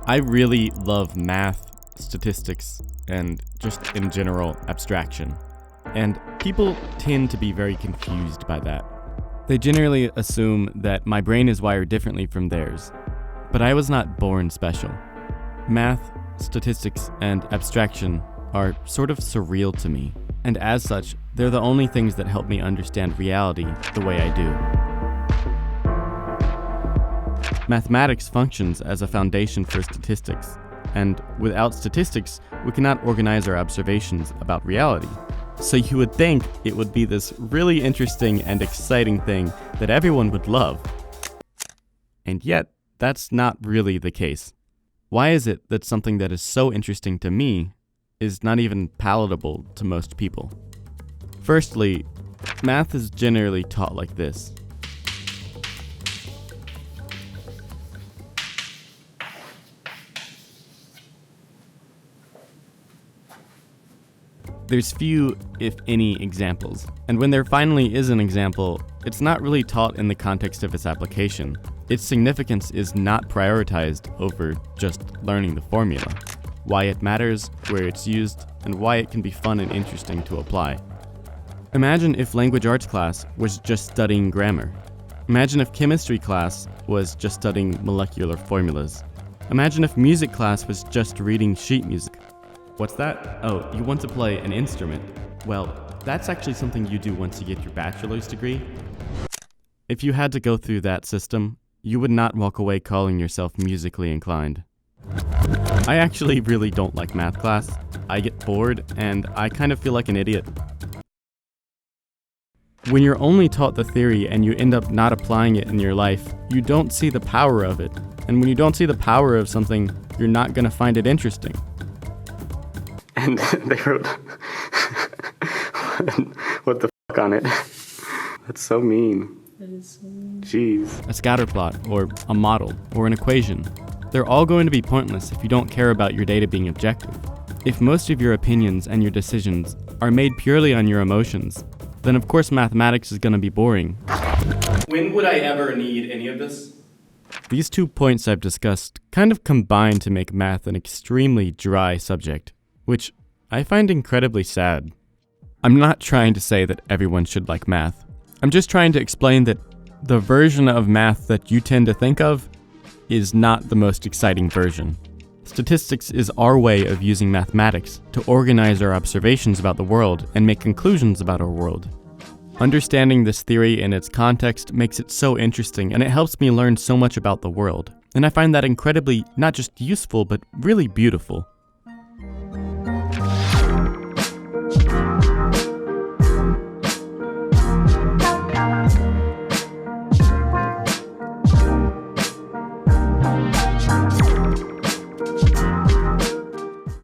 I really love math, statistics, and just in general abstraction. And people tend to be very confused by that. They generally assume that my brain is wired differently from theirs. But I was not born special. Math, statistics, and abstraction are sort of surreal to me. And as such, they're the only things that help me understand reality the way I do. Mathematics functions as a foundation for statistics, and without statistics, we cannot organize our observations about reality. So you would think it would be this really interesting and exciting thing that everyone would love. And yet, that's not really the case. Why is it that something that is so interesting to me is not even palatable to most people? Firstly, math is generally taught like this. There's few, if any, examples, and when there finally is an example, it's not really taught in the context of its application. Its significance is not prioritized over just learning the formula, why it matters, where it's used, and why it can be fun and interesting to apply. Imagine if language arts class was just studying grammar. Imagine if chemistry class was just studying molecular formulas. Imagine if music class was just reading sheet music. What's that? Oh, you want to play an instrument? Well, that's actually something you do once you get your bachelor's degree. If you had to go through that system, you would not walk away calling yourself musically inclined. I actually really don't like math class. I get bored, and I kind of feel like an idiot. When you're only taught the theory and you end up not applying it in your life, you don't see the power of it. And when you don't see the power of something, you're not going to find it interesting. And they wrote, what the fuck on it? That's so mean. That is so mean. Jeez. A scatter plot, or a model, or an equation. They're all going to be pointless if you don't care about your data being objective. If most of your opinions and your decisions are made purely on your emotions, then of course mathematics is going to be boring. When would I ever need any of this? These 2 points I've discussed kind of combine to make math an extremely dry subject, which I find incredibly sad. I'm not trying to say that everyone should like math. I'm just trying to explain that the version of math that you tend to think of is not the most exciting version. Statistics is our way of using mathematics to organize our observations about the world and make conclusions about our world. Understanding this theory in its context makes it so interesting, and it helps me learn so much about the world. And I find that incredibly not just useful, but really beautiful.